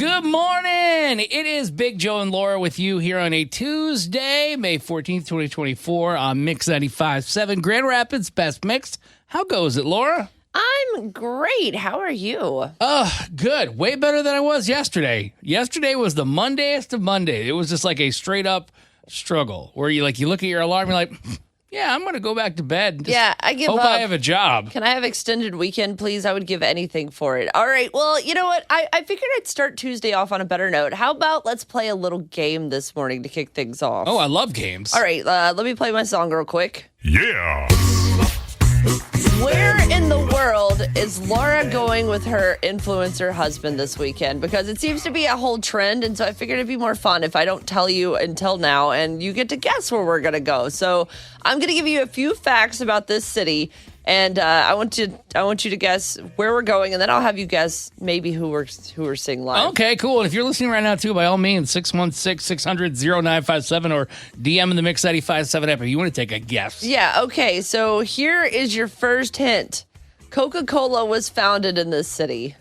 Good morning. It is Big Joe and Laura with you here on a Tuesday, May 14th, 2024 on Mix 95.7, Grand Rapids Best Mix. How goes it, Laura? I'm great. How are you? Good. Way better than I was yesterday. Yesterday was the Mondayest of Monday. It was just like a straight up struggle where you look at your alarm, you're like, yeah, I'm going to go back to bed. And just I give hope up. I have a job. Can I have extended weekend, please? I would give anything for it. All right. Well, you know what? I figured I'd start Tuesday off on a better note. How about let's play a little game this morning to kick things off? Oh, I love games. All right. Let me play my song real quick. Yeah. Where in the world is Laura going with her influencer husband this weekend? Because it seems to be a whole trend, and so I figured it'd be more fun if I don't tell you until now, and you get to guess where we're going to go. So I'm going to give you a few facts about this city, and I want you to guess where we're going, and then I'll have you guess maybe who we're seeing live. Okay, cool. And if you're listening right now, too, by all means, 616-600-0957 or DM in the Mix 95.7 app if you want to take a guess. Yeah, okay. So here is your first hint. Coca-Cola was founded in this city.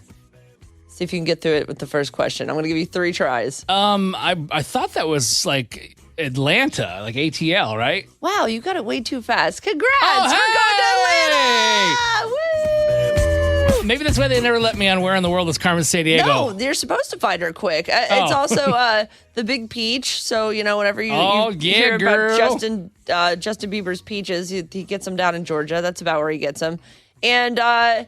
See if you can get through it with the first question. I'm going to give you 3 tries. I thought that was like Atlanta, like ATL, right? Wow, you got it way too fast. Congrats! Oh, We're going to Atlanta! Woo! Maybe that's why they never let me on Where in the World is Carmen Sandiego. No, you're supposed to find her quick. It's also the Big Peach. So, whenever you hear girl. about Justin Bieber's peaches, he gets them down in Georgia. That's about where he gets them. And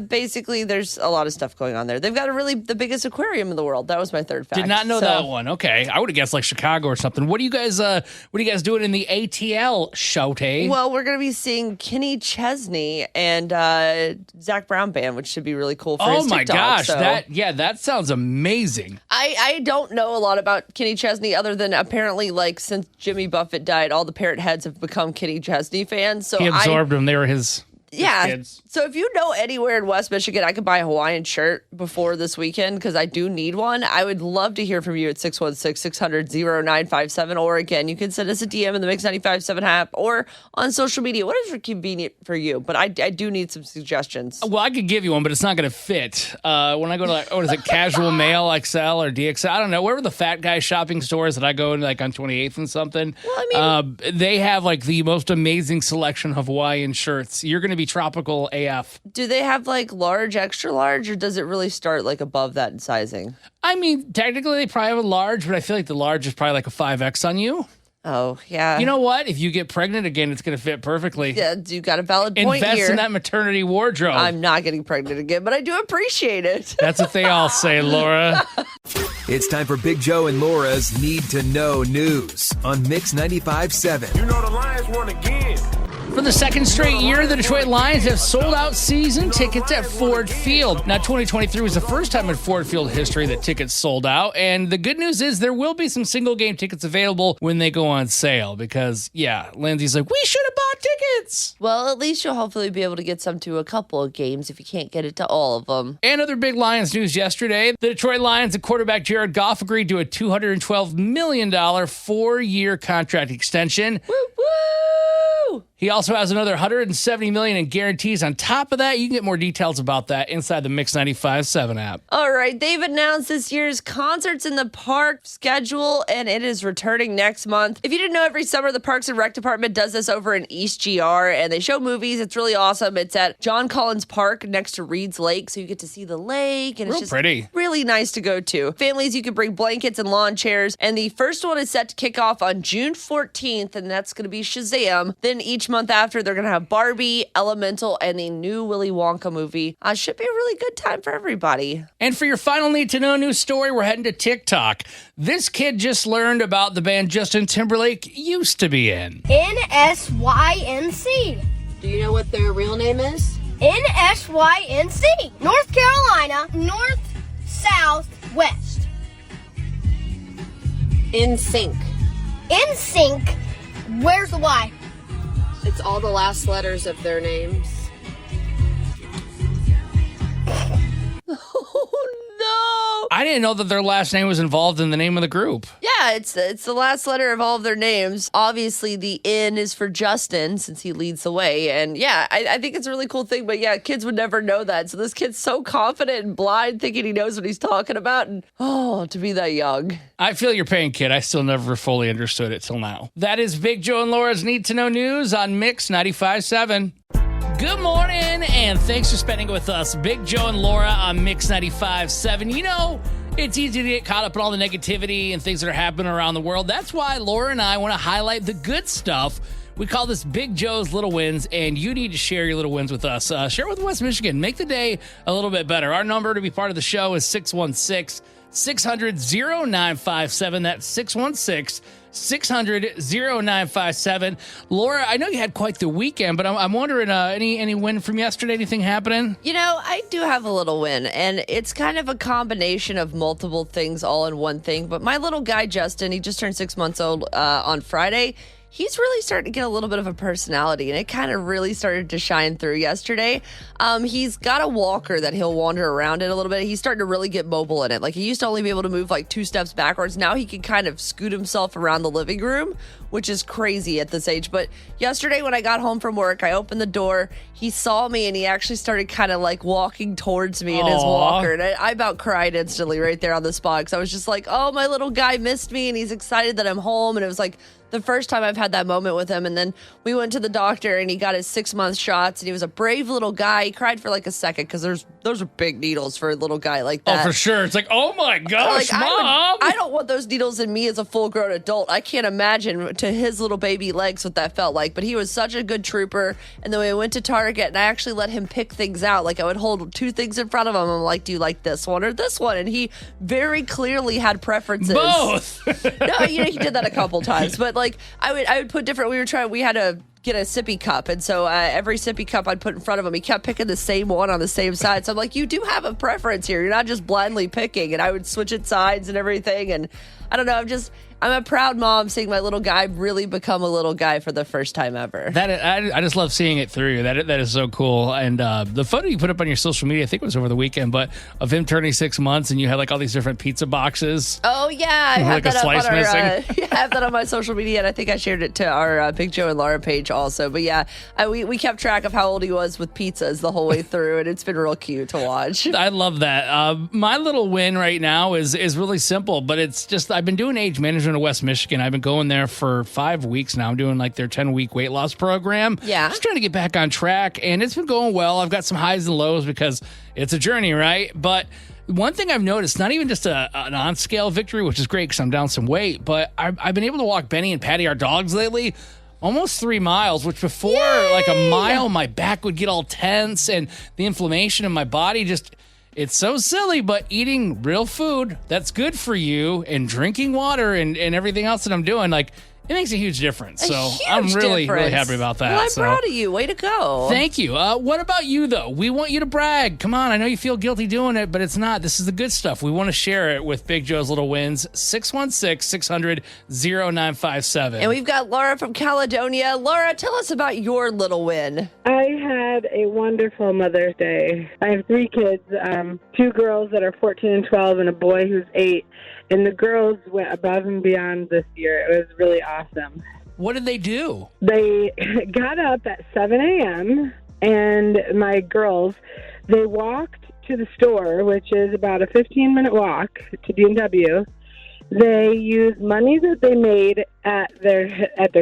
basically, there's a lot of stuff going on there. They've got the biggest aquarium in the world. That was my third fact. Did not know that one. Okay, I would have guessed like Chicago or something. What are you guys doing in the ATL show, Tay? Well, we're going to be seeing Kenny Chesney and Zach Brown Band, which should be really cool for his TikTok. Oh my gosh, so. that sounds amazing. I don't know a lot about Kenny Chesney other than apparently since Jimmy Buffett died, all the parrot heads have become Kenny Chesney fans. So he absorbed them. They were his kids. So if you know anywhere in West Michigan I could buy a Hawaiian shirt before this weekend because I do need one, I would love to hear from you at 616-600-0957. Or again, you can send us a DM in the Mix 95.7 app or on social media. What is convenient for you? But I do need some suggestions. Well, I could give you one, but it's not going to fit. When I go to Casual Mail XL or DXL, I don't know, wherever the fat guy shopping stores that I go in on 28th and something, they have the most amazing selection of Hawaiian shirts. You're going to be tropical AF. Do they have large, extra large, or does it really start above that in sizing? I mean, technically they probably have a large, but I feel like the large is probably a 5X on you. Oh, yeah. You know what? If you get pregnant again, it's going to fit perfectly. Yeah, you got a valid point Invest here. in that maternity wardrobe. I'm not getting pregnant again, but I do appreciate it. That's what they all say, Laura. It's time for Big Joe and Laura's Need to Know News on Mix 95.7. You know the Lions won again. For the second straight year, the Detroit Lions have sold out season tickets at Ford Field. Now, 2023 was the first time in Ford Field history that tickets sold out. And the good news is there will be some single game tickets available when they go on sale because, Lindsay's like, we should have bought tickets. Well, at least you'll hopefully be able to get some to a couple of games if you can't get it to all of them. And other big Lions news yesterday. The Detroit Lions and quarterback Jared Goff agreed to a $212 million 4-year contract extension. Woo, woo! He also has another $170 million in guarantees. On top of that, you can get more details about that inside the Mix 95.7 app. All right, they've announced this year's Concerts in the Park schedule, and it is returning next month. If you didn't know, every summer the Parks and Rec Department does this over in East GR, and they show movies. It's really awesome. It's at John Collins Park next to Reed's Lake, so you get to see the lake, and it's just pretty. Really nice to go to. Families, you can bring blankets and lawn chairs, and the first one is set to kick off on June 14th, and that's going to be Shazam. Then each month after, they're going to have Barbie, Elemental, and the new Willy Wonka movie. Should be a really good time for everybody. And for your final Need to Know news story, we're heading to TikTok. This kid just learned about the band Justin Timberlake used to be in. NSYNC. Do you know what their real name is? NSYNC. North Carolina. North, South, West. NSYNC. NSYNC. Where's the Y? It's all the last letters of their names. Oh, no. I didn't know that their last name was involved in the name of the group. Yeah, Yeah, it's the last letter of all of their names. Obviously, the N is for Justin since he leads the way. And yeah, I think it's a really cool thing. But yeah, kids would never know that. So this kid's so confident and blind, thinking he knows what he's talking about. And to be that young. I feel your pain, kid. I still never fully understood it till now. That is Big Joe and Laura's Need to Know News on Mix 95.7. Good morning, and thanks for spending it with us. Big Joe and Laura on Mix 95.7. You know, it's easy to get caught up in all the negativity and things that are happening around the world. That's why Laura and I want to highlight the good stuff. We call this Big Joe's Little Wins, and you need to share your little wins with us. Share it with West Michigan. Make the day a little bit better. Our number to be part of the show is 616-600-0957. That's 616-600-0957. Laura, I know you had quite the weekend, but I'm wondering, any win from yesterday? Anything happening? You know, I do have a little win, and it's kind of a combination of multiple things all in one thing. But my little guy, Justin, he just turned 6 months old on Friday. He's really starting to get a little bit of a personality, and it kind of really started to shine through yesterday. He's got a walker that he'll wander around in a little bit. He's starting to really get mobile in it. Like, he used to only be able to move like 2 steps backwards. Now he can kind of scoot himself around the living room, which is crazy at this age. But yesterday when I got home from work, I opened the door. He saw me, and he actually started kind of like walking towards me in his walker. And I about cried instantly right there on the spot, because I was just like, oh, my little guy missed me, and he's excited that I'm home. And it was like the first time I've had that moment with him. And then we went to the doctor, and he got his 6-month shots, and he was a brave little guy. He cried for like a second, because those are big needles for a little guy like that. Oh, for sure. It's like, oh my gosh, like, Mom. I don't want those needles in me as a full-grown adult. I can't imagine to his little baby legs what that felt like. But he was such a good trooper. And then we went to Target, and I actually let him pick things out. Like, I would hold 2 things in front of him. I'm like, do you like this one or this one? And he very clearly had preferences. Both. No, he did that a couple times. But like, I would put different. We had to get a sippy cup, and so every sippy cup I'd put in front of him, he kept picking the same one on the same side. So I'm like, you do have a preference here. You're not just blindly picking. And I would switch it sides and everything. And I don't know. I'm a proud mom seeing my little guy really become a little guy for the first time ever. I just love seeing it through you. That is so cool. And the photo you put up on your social media, I think it was over the weekend, but of him turning 6 months, and you had like all these different pizza boxes. Oh yeah, I have like that a slice up on missing. I have that on my social media, and I think I shared it to our Big Joe and Laura page also. But yeah, we kept track of how old he was with pizzas the whole way through, and it's been real cute to watch. I love that. My little win right now is really simple, but it's just I've been doing age management at West Michigan. I've been going there for 5 weeks now. I'm doing like their 10-week weight loss program. Yeah. Just trying to get back on track, and it's been going well. I've got some highs and lows because it's a journey, right? But one thing I've noticed, not even just an on-scale victory, which is great because I'm down some weight, but I've been able to walk Benny and Patty, our dogs, lately, almost 3 miles, which before like a mile, my back would get all tense, and the inflammation in my body just... It's so silly, but eating real food that's good for you and drinking water and everything else that I'm doing, like, it makes a huge difference. So I'm really happy about that. Well, I'm proud of you. Way to go. Thank you. What about you, though? We want you to brag. Come on. I know you feel guilty doing it, but it's not. This is the good stuff. We want to share it with Big Joe's Little Wins. 616-600-0957. And we've got Laura from Caledonia. Laura, tell us about your little win. I had a wonderful Mother's Day. I have 3 kids, 2 girls that are 14 and 12 and a boy who's 8. And the girls went above and beyond this year. It was really awesome. What did they do? They got up at 7 a.m. and my girls, they walked to the store, which is about a 15-minute walk to D&W. They used money that they made at their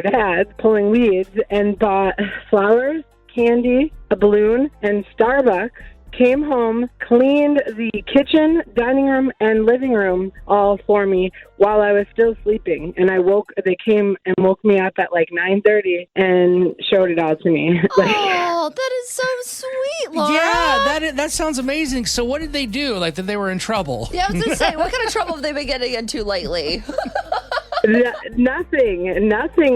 dad's pulling weeds and bought flowers, candy, a balloon, and Starbucks. Came home, cleaned the kitchen, dining room, and living room all for me while I was still sleeping. And they came and woke me up at like 9:30 and showed it all to me. Oh, that is so sweet, Laura. Yeah, that sounds amazing. So what did they do? Like that they were in trouble? Yeah, I was going to say, what kind of trouble have they been getting into lately? Nothing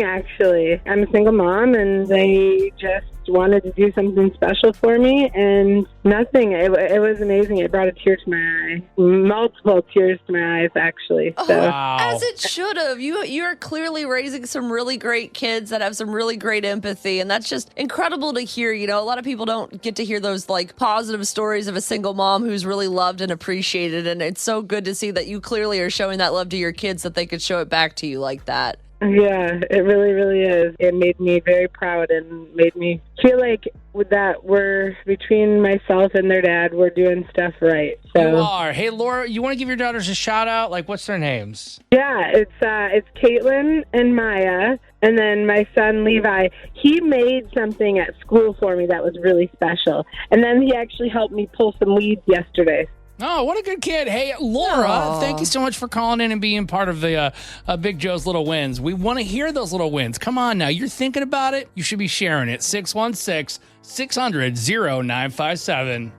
actually. I'm a single mom, and they just wanted to do something special for me, and nothing. It was amazing. It brought a tear to my eye. Multiple tears to my eyes, actually. So. Wow. As it should have. You're clearly raising some really great kids that have some really great empathy, and that's just incredible to hear. You know, a lot of people don't get to hear those like positive stories of a single mom who's really loved and appreciated, and it's so good to see that you clearly are showing that love to your kids that they could show it back to you like that. Yeah, it really, really is. It made me very proud and made me feel like with that we're between myself and their dad, we're doing stuff right. So You are. Hey, Laura, you want to give your daughters a shout out? Like, what's their names? yeah, it's Caitlin and Maya, and then my son Levi. He made something at school for me that was really special, and then he actually helped me pull some weeds yesterday. Oh, what a good kid. Hey, Laura, thank you so much for calling in and being part of the Big Joe's Little Wins. We want to hear those little wins. Come on now. You're thinking about it. You should be sharing it. 616-600-0957.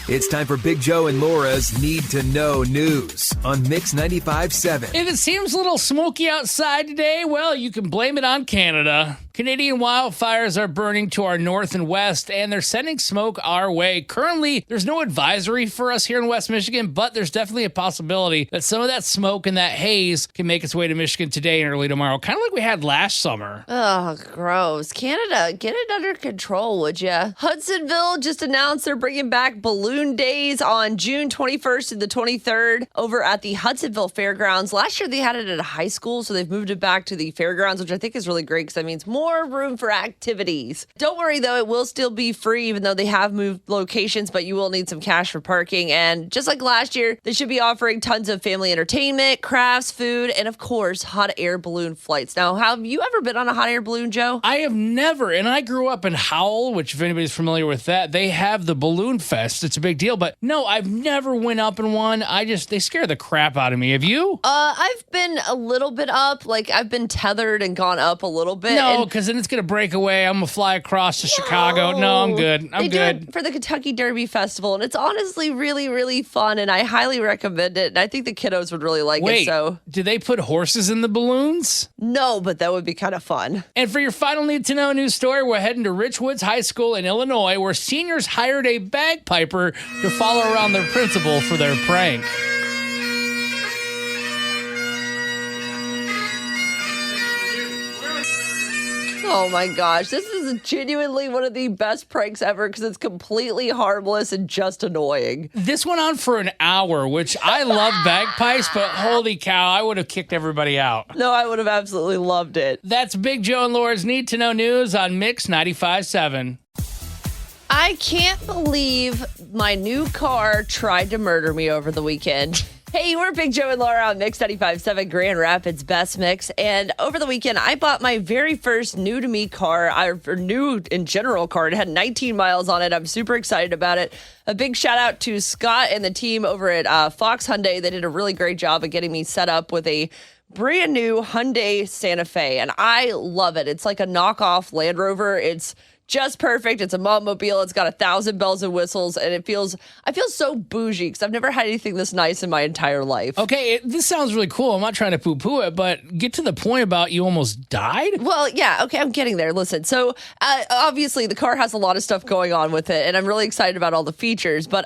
It's time for Big Joe and Laura's Need to Know News on Mix 95.7. If it seems a little smoky outside today, well, you can blame it on Canada. Canadian wildfires are burning to our north and west, and they're sending smoke our way. Currently, there's no advisory for us here in West Michigan, but there's definitely a possibility that some of that smoke and that haze can make its way to Michigan today and early tomorrow, kind of like we had last summer. Oh, gross. Canada, get it under control, would ya? Hudsonville just announced they're bringing back balloon days on June 21st and the 23rd over at the Hudsonville Fairgrounds. Last year, they had it at a high school, so they've moved it back to the fairgrounds, which I think is really great because that means more room for activities. Don't worry, though, it will still be free, even though they have moved locations, but you will need some cash for parking. And just like last year, they should be offering tons of family entertainment, crafts, food, and of course, hot air balloon flights. Now, have you ever been on a hot air balloon, Joe? I have never, and I grew up in Howell, which if anybody's familiar with that, they have the Balloon Fest. It's a big deal, but no, I've never went up in one. They scare the crap out of me. Have you? I've been a little bit up, like I've been tethered and gone up a little bit. No, and because then it's going to break away. I'm going to fly across to Chicago. No, I'm good. I'm they good. do it for the Kentucky Derby Festival, and it's honestly really, really fun, and I highly recommend it. And I think the kiddos would really like Wait, it. So do they put horses in the balloons? no, but that would be kind of fun. And for your final need to know news story, we're heading to Richwoods High School in Illinois, where seniors hired a bagpiper to follow around their principal for their prank. Oh my gosh, this is genuinely one of the best pranks ever because it's completely harmless and just annoying. This went on for an hour, which I love bagpipes, but holy cow, I would have kicked everybody out. No, I would have absolutely loved it. That's Big Joe and Laura's Need to Know News on Mix 95.7. I can't believe my new car tried to murder me over the weekend. Hey, we're Big Joe and Laura on Mix 95.7 Grand Rapids Best Mix. And over the weekend, I bought my very first new to me car, or new in general car. It had 19 miles on it. I'm super excited about it. A big shout out to Scott and the team over at Fox Hyundai. They did a really great job of getting me set up with a brand new Hyundai Santa Fe. And I love it. It's like a knockoff Land Rover. It's just perfect. It's a mobile. It's got 1,000 bells and whistles, and I feel so bougie because I've never had anything this nice in my entire life. Okay, this sounds really cool. I'm not trying to poo-poo it, but get to the point about you almost died? Well, yeah, okay, I'm getting there. Listen, so obviously the car has a lot of stuff going on with it, and I'm really excited about all the features, but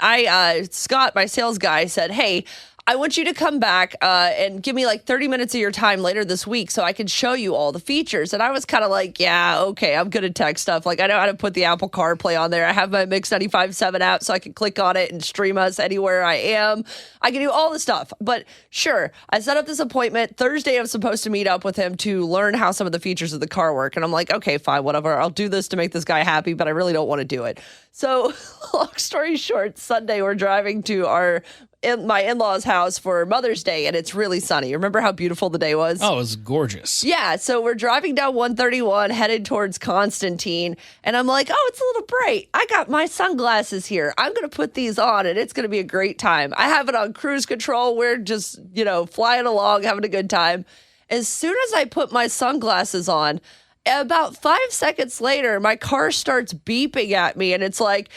Scott, my sales guy, said, hey, I want you to come back and give me like 30 minutes of your time later this week so I can show you all the features. And I was kind of like, yeah, okay, I'm good at tech stuff. Like, I know how to put the Apple CarPlay on there. I have my Mix 95.7 app so I can click on it and stream us anywhere I am. I can do all the stuff. But sure, I set up this appointment. Thursday, I'm supposed to meet up with him to learn how some of the features of the car work. And I'm like, okay, fine, whatever. I'll do this to make this guy happy, but I really don't want to do it. So long story short, Sunday, we're driving to my in-laws' house for Mother's Day, and it's really sunny. Remember how beautiful the day was? Oh, it was gorgeous. Yeah, so we're driving down 131, headed towards Constantine, and I'm like, oh, it's a little bright. I got my sunglasses here. I'm going to put these on, and it's going to be a great time. I have it on cruise control. We're just, flying along, having a good time. As soon as I put my sunglasses on, about 5 seconds later, my car starts beeping at me, and it's like,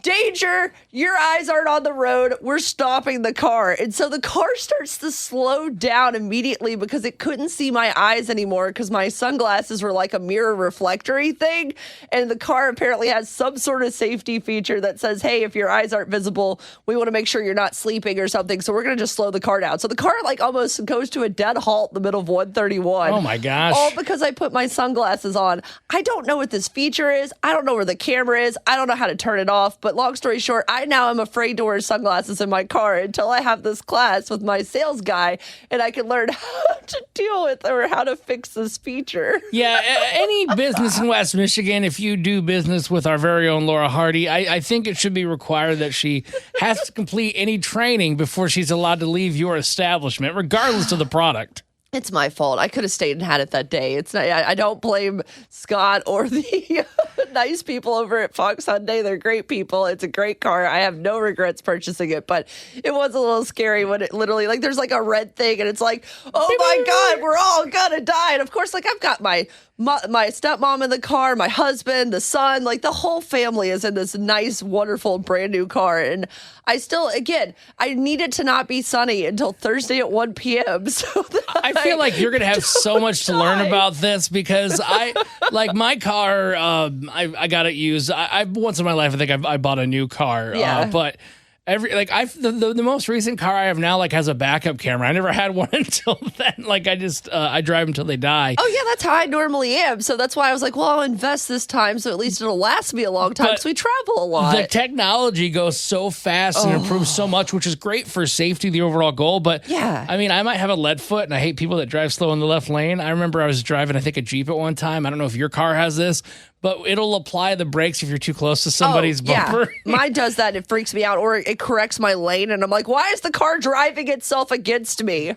danger, your eyes aren't on the road, we're stopping the car. And so the car starts to slow down immediately because it couldn't see my eyes anymore because my sunglasses were like a mirror reflectory thing. And the car apparently has some sort of safety feature that says, hey, if your eyes aren't visible, we want to make sure you're not sleeping or something. So we're going to just slow the car down. So the car like almost goes to a dead halt in the middle of 131. Oh my gosh. All because I put my sunglasses on. I don't know what this feature is. I don't know where the camera is. I don't know how to turn it off. But long story short, I now am afraid to wear sunglasses in my car until I have this class with my sales guy and I can learn how to deal with or how to fix this feature. Yeah, any business in West Michigan, if you do business with our very own Laura Hardy, I think it should be required that she has to complete any training before she's allowed to leave your establishment, regardless of the product. It's my fault. I could have stayed and had it that day. It's not, I don't blame Scott or the nice people over at Fox Hyundai. They're great people. It's a great car. I have no regrets purchasing it, but it was a little scary when it literally, like, there's like a red thing and it's like, oh my God, we're all gonna die. And of course, like, I've got my stepmom in the car, my husband, the son, like the whole family is in this nice, wonderful, brand new car. And I still, again, I need it to not be sunny until Thursday at 1 p.m. So I feel like you're going to have so much to learn about this because like my car, I got it used. I once in my life, I think I bought a new car, but the most recent car I have now like has a backup camera. I never had one until then. Like I drive them until they die. Oh yeah, that's how I normally am. So that's why I was like, well, I'll invest this time so at least it'll last me a long time because we travel a lot. The technology goes so fast and improves so much, which is great for safety, the overall goal. But yeah, I mean, I might have a lead foot and I hate people that drive slow in the left lane. I remember I was driving, I think, a Jeep at one time. I don't know if your car has this, but it'll apply the brakes if you're too close to somebody's bumper. Yeah. Mine does that. It freaks me out. Or it corrects my lane. And I'm like, why is the car driving itself against me?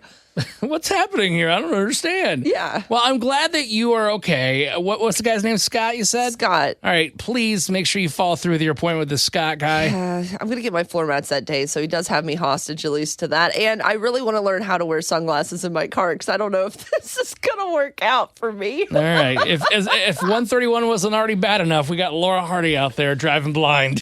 What's happening here? I don't understand. Yeah. Well, I'm glad that you are okay. What's the guy's name? Scott, you said? Scott. All right. Please make sure you follow through with your appointment with the Scott guy. I'm going to get my floor mats that day, so he does have me hostage at least to that. And I really want to learn how to wear sunglasses in my car because I don't know if this is going to work out for me. All right. If 131 wasn't already bad enough, we got Laura Hardy out there driving blind.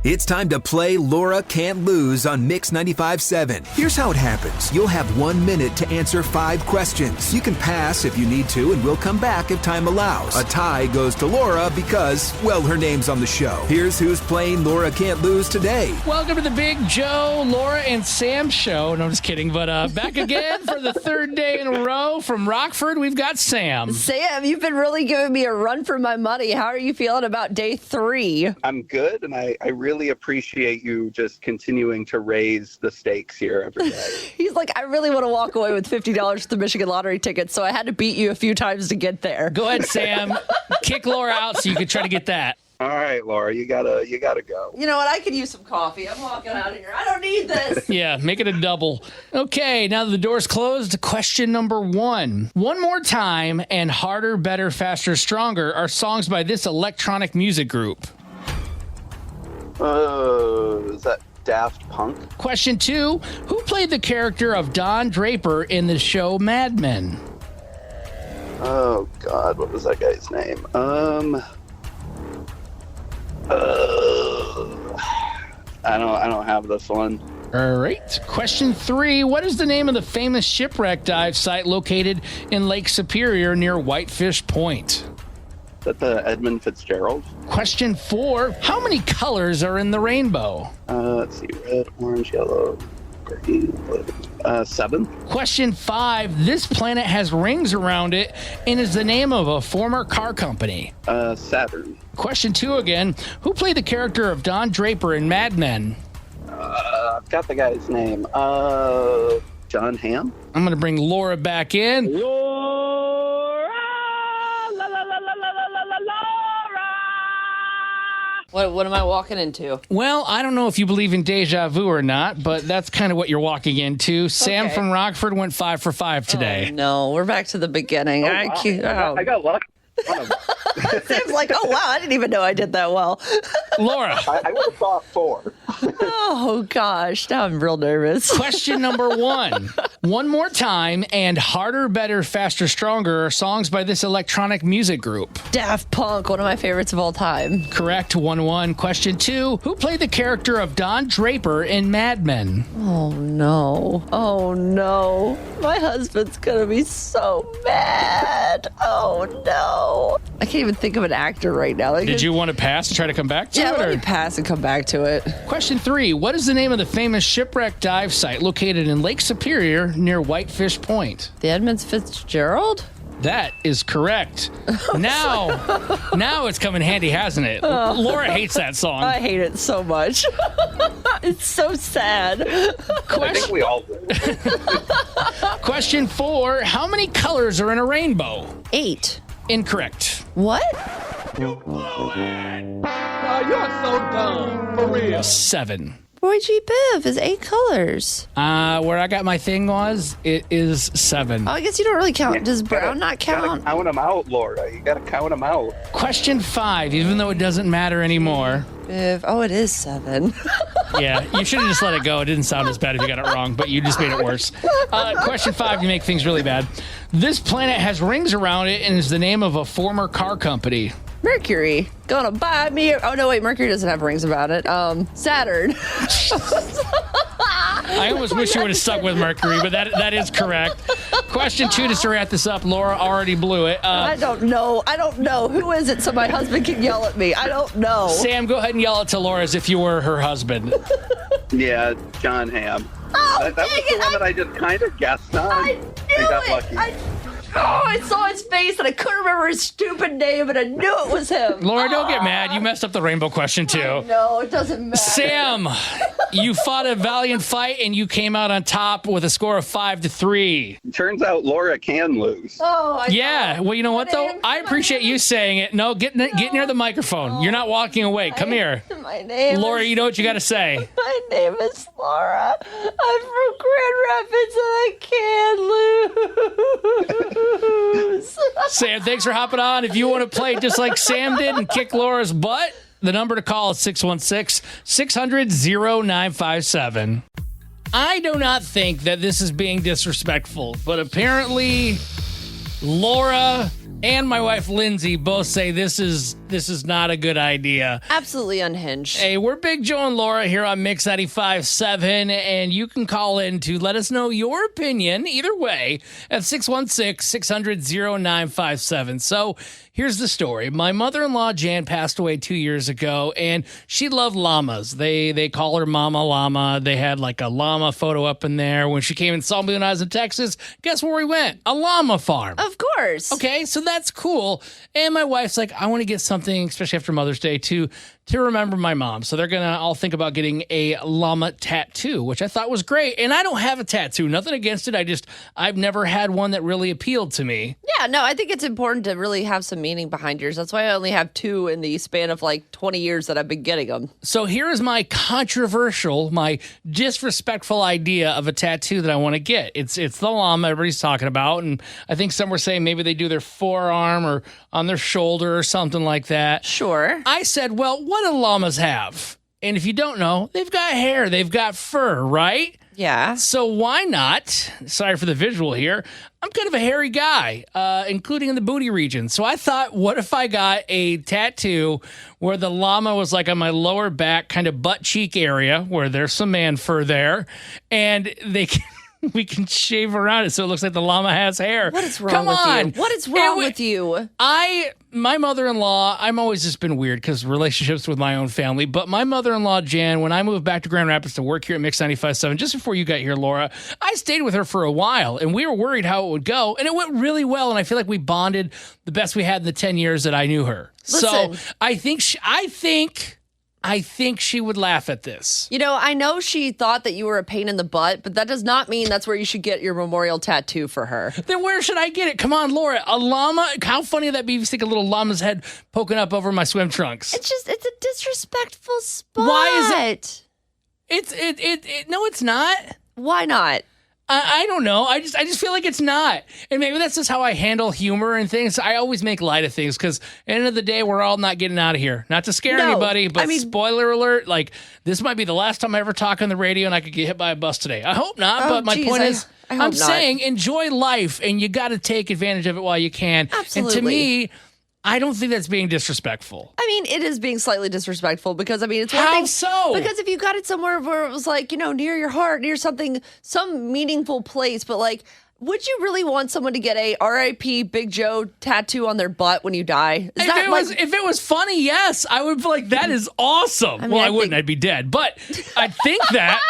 It's time to play Laura Can't Lose on Mix 95.7. Here's how it happens. You'll have 1 minute to answer 5 questions. You can pass if you need to, and we'll come back if time allows. A tie goes to Laura because, well, her name's on the show. Here's who's playing Laura Can't Lose today. Welcome to the Big Joe, Laura, and Sam show. No, I'm just kidding. But back again for the third day in a row from Rockford, we've got Sam. Sam, you've been really giving me a run for my money. How are you feeling about day 3? I'm good, and I really appreciate you just continuing to raise the stakes here every day. He's like, I really want to walk away with $50 for the Michigan lottery ticket, so I had to beat you a few times to get there. Go ahead, Sam. Kick Laura out so you can try to get that. All right, Laura, you gotta go. You know what? I could use some coffee. I'm walking out of here. I don't need this. Yeah, make it a double. Okay, now that the door's closed, question number 1. One More Time and Harder, Better, Faster, Stronger are songs by this electronic music group. Is that Daft Punk? Question 2. Who played the character of Don Draper in the show Mad Men? Oh, God, what was that guy's name? I don't have this one. All right. Question 3. What is the name of the famous shipwreck dive site located in Lake Superior near Whitefish Point? Is that the Edmund Fitzgerald? Question 4. How many colors are in the rainbow? Let's see. Red, orange, yellow, green, blue. 7. Question 5. This planet has rings around it and is the name of a former car company. Saturn. Question 2 again. Who played the character of Don Draper in Mad Men? I've got the guy's name. John Hamm? I'm going to bring Laura back in. What am I walking into? Well, I don't know if you believe in deja vu or not, but that's kind of what you're walking into. Sam from Rockford went 5 for 5 today. Oh, no, we're back to the beginning. I got lucky. Sam's like, oh, wow, I didn't even know I did that well. Laura, I would have thought 4. Oh, gosh. Now I'm real nervous. question number 1. One More Time and Harder, Better, Faster, Stronger are songs by this electronic music group. Daft Punk, one of my favorites of all time. Correct, 1-1. Question 2. Who played the character of Don Draper in Mad Men? Oh, no. Oh, no. My husband's going to be so mad. Oh, no. I can't even think of an actor right now. Like, Did you want to pass and try to come back to Yeah, it? let or- me pass and come back to it. Question 3. What is the name of the famous shipwreck dive site located in Lake Superior near Whitefish Point? The Edmunds Fitzgerald? That is correct. Now it's come in handy, hasn't it? Laura hates that song. I hate it so much. It's so sad. I think we all do. Question 4. How many colors are in a rainbow? 8. Incorrect. What? You're so dumb. For real. 7. Boy G. Biv is 8 colors. Where I got my thing was, it is 7. Oh, I guess you don't really count. Does brown not Gotta count? count them out, Laura. You gotta count them out. Question 5, even though it doesn't matter anymore. Biv. Oh, it is 7. Yeah, you should have just let it go. It didn't sound as bad if you got it wrong, but you just made it worse. Question 5, you make things really bad. This planet has rings around it and is the name of a former car company. Mercury. Gonna buy me. Oh, no, wait. Mercury doesn't have rings about it. Saturn. I almost wish you would have stuck with Mercury, but that is correct. Question 2, just to wrap this up. Laura already blew it. I don't know. Who is it so my husband can yell at me? I don't know. Sam, go ahead and yell it to Laura as if you were her husband. Yeah, John Hamm. Oh, That was dang the it. one that I just kind of guessed on. I knew got it. lucky. I saw his face and I couldn't remember his stupid name, and I knew it was him. Laura, don't get mad. You messed up the rainbow question, too. No, it doesn't matter. Sam, you fought a valiant fight and you came out on top with a score of 5-3. Turns out Laura can lose. Oh, Yeah, well, you know what, though? I appreciate you saying it. No, get near the microphone. You're not walking away. Come here. My name Laura, is, you know what you got to say. My name is Laura. I'm from Grand Rapids and I can't lose. Sam, thanks for hopping on. If you want to play just like Sam did and kick Laura's butt, the number to call is 616-600-0957. I do not think that this is being disrespectful, but apparently Laura and my wife Lindsay both say this is not a good idea. Absolutely unhinged. Hey, we're Big Joe and Laura here on Mix 95.7, and you can call in to let us know your opinion either way at 616-600-0957. So here's the story. My mother-in-law, Jan, passed away 2 years ago, and she loved llamas. They call her Mama Llama. They had like a llama photo up in there. When she came and saw me when I was in Texas, guess where we went? A llama farm. Of course. Okay, so that's cool. And my wife's like, I want to get something, especially after Mother's Day, to remember my mom. So they're going to all think about getting a llama tattoo, which I thought was great. And I don't have a tattoo. Nothing against it. I've never had one that really appealed to me. Yeah, no, I think it's important to really have some meaning behind yours. That's why I only have 2 in the span of like 20 years that I've been getting them. So here is my controversial, my disrespectful idea of a tattoo that I want to get. It's the llama everybody's talking about. And I think some were saying maybe they do their forearm or on their shoulder or something like that. Sure. I said, well, what do llamas have? And if you don't know, they've got hair, they've got fur, right? Yeah. So why not? Sorry for the visual here. I'm kind of a hairy guy, including in the booty region. So I thought, what if I got a tattoo where the llama was like on my lower back, kind of butt cheek area, where there's some man fur there, and we can shave around it so it looks like the llama has hair. What is wrong Come with on. you? What is wrong with you? My mother-in-law, I'm always just been weird because relationships with my own family, but my mother-in-law, Jan, when I moved back to Grand Rapids to work here at Mix 95.7, just before you got here, Laura, I stayed with her for a while, and we were worried how it would go, and it went really well, and I feel like we bonded the best we had in the 10 years that I knew her. Listen. So I think she would laugh at this. You know, I know she thought that you were a pain in the butt, but that does not mean that's where you should get your memorial tattoo for her. Then where should I get it? Come on, Laura. A llama? How funny would that be if you stick a little llama's head poking up over my swim trunks? It's a disrespectful spot. Why is it? No, it's not. Why not? I don't know. I just feel like it's not. And maybe that's just how I handle humor and things. I always make light of things because at the end of the day, we're all not getting out of here. Not to scare anybody, but spoiler alert, like this might be the last time I ever talk on the radio and I could get hit by a bus today. I hope not, but my point is, I'm saying enjoy life and you got to take advantage of it while you can. Absolutely. And to me, I don't think that's being disrespectful. I mean, it is being slightly disrespectful because, I mean, it's one thing. How so? Because if you got it somewhere where it was like, near your heart, near something, some meaningful place, but like, would you really want someone to get a R.I.P. Big Joe tattoo on their butt when you die? If it was funny, yes, I would be like, that is awesome. I wouldn't. I'd be dead. But I'd think that.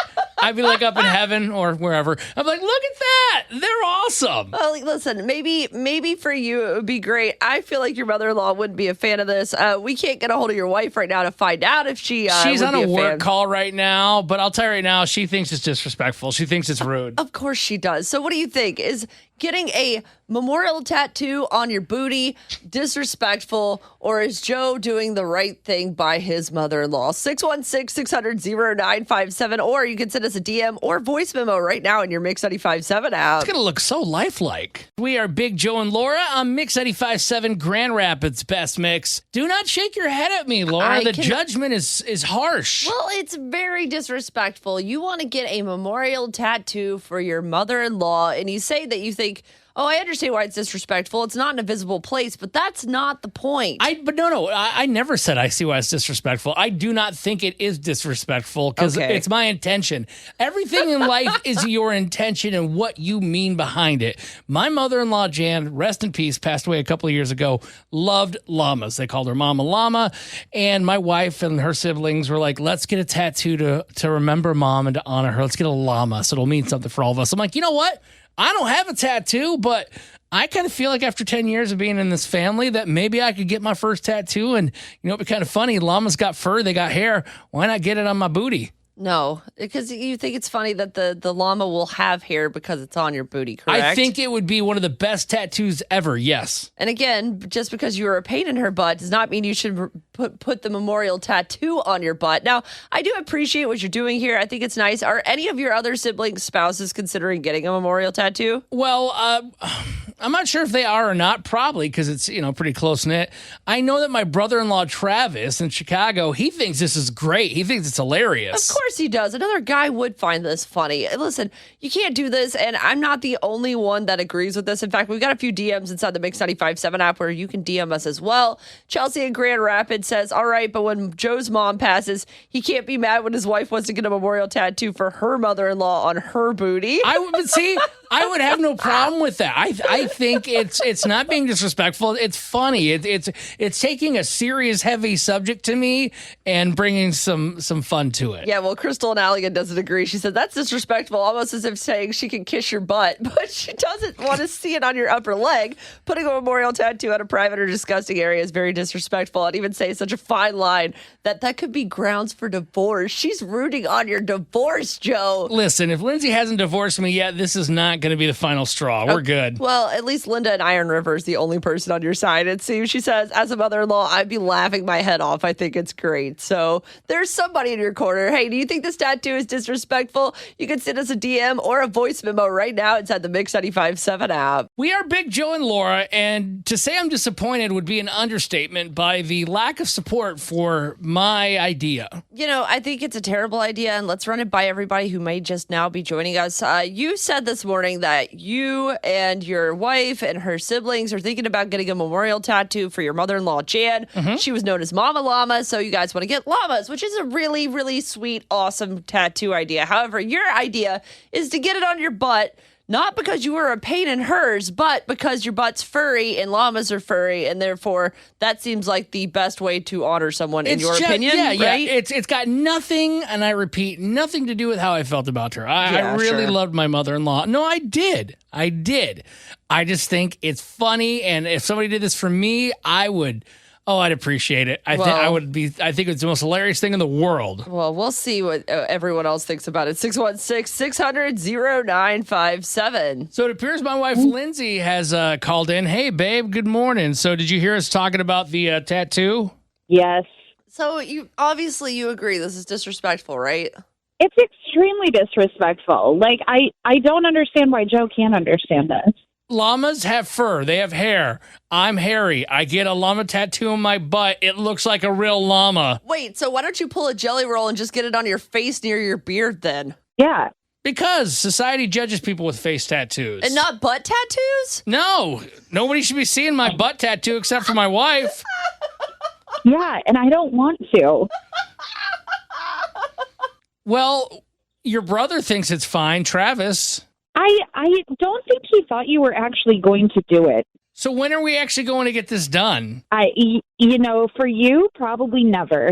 I'd be like up in heaven or wherever. I'm like, look at that. They're awesome. Well, listen, maybe for you it would be great. I feel like your mother-in-law wouldn't be a fan of this. We can't get a hold of your wife right now to find out if she's on a work call right now, but I'll tell you right now, she thinks it's disrespectful. She thinks it's rude. Of course she does. So what do you think? Is getting a memorial tattoo on your booty disrespectful, or is Joe doing the right thing by his mother-in-law? 616-600-0957, or you can send us a DM or voice memo right now in your Mix 95.7 app. It's going to look so lifelike. We are Big Joe and Laura on Mix 95.7 Grand Rapids Best Mix. Do not shake your head at me, Laura. The judgment is harsh. Well, it's very disrespectful. You want to get a memorial tattoo for your mother-in-law, and you say that you think, oh, I understand why it's disrespectful. It's not in a visible place, but that's not the point. I never said I see why it's disrespectful. I do not think it is disrespectful because it's my intention. Everything in life is your intention and what you mean behind it. My mother-in-law, Jan, rest in peace, passed away a couple of years ago, loved llamas. They called her Mama Llama. And my wife and her siblings were like, let's get a tattoo to remember Mom and to honor her. Let's get a llama so it'll mean something for all of us. I'm like, you know what? I don't have a tattoo, but I kind of feel like after 10 years of being in this family that maybe I could get my first tattoo. And, it'd be kind of funny. Llamas got fur, they got hair. Why not get it on my booty? No, because you think it's funny that the llama will have hair because it's on your booty, correct? I think it would be one of the best tattoos ever, yes. And again, just because you were a pain in her butt does not mean you should put the memorial tattoo on your butt. Now, I do appreciate what you're doing here. I think it's nice. Are any of your other siblings' spouses considering getting a memorial tattoo? Well, I'm not sure if they are or not, probably, because it's, pretty close-knit. I know that my brother-in-law, Travis, in Chicago, he thinks this is great. He thinks it's hilarious. Of course he does. Another guy would find this funny. Listen, you can't do this, and I'm not the only one that agrees with this. In fact, we've got a few DMs inside the Mix 95.7 app where you can DM us as well. Chelsea in Grand Rapids says, all right, but when Joe's mom passes, he can't be mad when his wife wants to get a memorial tattoo for her mother-in-law on her booty. I would have no problem with that. I think it's not being disrespectful. It's funny. It's taking a serious, heavy subject to me and bringing some fun to it. Yeah, well, Crystal and Allegan doesn't agree. She said that's disrespectful, almost as if saying she can kiss your butt, but she doesn't want to see it on your upper leg. Putting a memorial tattoo on a private or disgusting area is very disrespectful. I'd even say such a fine line that could be grounds for divorce. She's rooting on your divorce, Joe. Listen, if Lindsay hasn't divorced me yet, this is not going to be the final straw. We're good. Well, at least Linda in Iron River is the only person on your side. It seems. She says, as a mother-in-law, I'd be laughing my head off. I think it's great. So there's somebody in your corner. Hey, do you think this tattoo is disrespectful? You can send us a DM or a voice memo right now inside the Mix 95.7 app. We are Big Joe and Laura, and to say I'm disappointed would be an understatement by the lack of support for my idea. I think it's a terrible idea, and let's run it by everybody who may just now be joining us. You said this morning that you and your wife and her siblings are thinking about getting a memorial tattoo for your mother-in-law, Jan. Mm-hmm. She was known as Mama Llama, so you guys want to get llamas, which is a really, really sweet, awesome tattoo idea. However, your idea is to get it on your butt, not because you were a pain in hers, but because your butt's furry and llamas are furry, and therefore that seems like the best way to honor someone, in your opinion, right? Yeah. It's got nothing, and I repeat, nothing to do with how I felt about her. I really loved my mother-in-law. No, I did. I just think it's funny, and if somebody did this for me, I'd appreciate it. I think it's the most hilarious thing in the world. Well, we'll see what everyone else thinks about it. 616-600-0957. So it appears my wife Lindsay has called in. Hey, babe, good morning. So did you hear us talking about the tattoo? Yes. So you agree this is disrespectful, right? It's extremely disrespectful. Like, I don't understand why Joe can't understand this. Llamas have fur. They have hair. I'm hairy. I get a llama tattoo on my butt. It looks like a real llama. Wait, so why don't you pull a jelly roll and just get it on your face near your beard then? Yeah. Because society judges people with face tattoos. And not butt tattoos? No, nobody should be seeing my butt tattoo except for my wife. Yeah, and I don't want to. Well, your brother thinks it's fine, Travis. I don't think he thought you were actually going to do it. So when are we actually going to get this done? For you, probably never.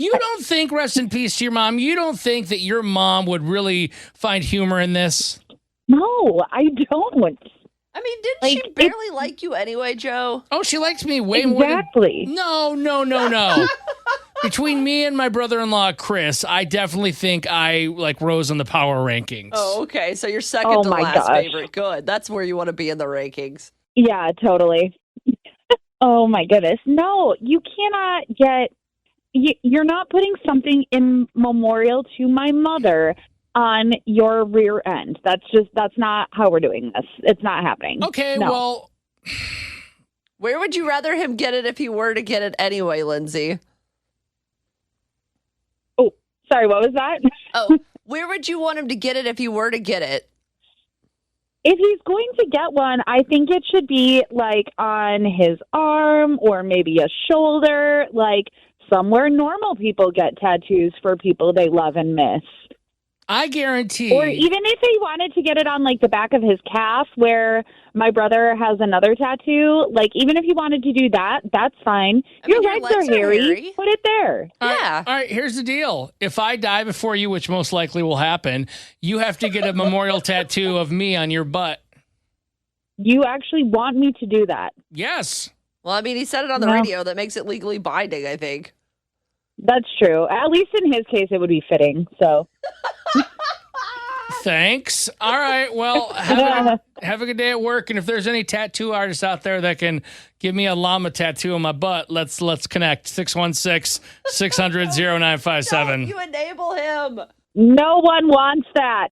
You don't think, rest in peace to your mom, you don't think that your mom would really find humor in this? No, I don't. I mean, didn't she barely like you anyway, Joe? Oh, she likes me way more than... Exactly. No. Between me and my brother-in-law, Chris, I definitely think I rose on the power rankings. Oh, okay. So you're second to last favorite. Good. That's where you want to be in the rankings. Yeah, totally. Oh, my goodness. No, you cannot get... You're not putting something in memorial to my mother on your rear end. That's not how we're doing this. It's not happening. Okay, no. Well... Where would you rather him get it if he were to get it anyway, Lindsay? Oh, sorry, what was that? Oh, where would you want him to get it if he were to get it? If he's going to get one, I think it should be on his arm or maybe a shoulder, somewhere normal people get tattoos for people they love and miss. I guarantee. Or even if he wanted to get it on the back of his calf where my brother has another tattoo, even if he wanted to do that, that's fine. Your legs are hairy. Put it there. Yeah. All right, here's the deal. If I die before you, which most likely will happen, you have to get a memorial tattoo of me on your butt. You actually want me to do that? Yes. Well, I mean, he said it on the radio. That makes it legally binding, I think. That's true. At least in his case, it would be fitting. So, thanks. All right. Well, have a good day at work. And if there's any tattoo artists out there that can give me a llama tattoo on my butt, let's connect. 616-600-0957. You enable him. No one wants that.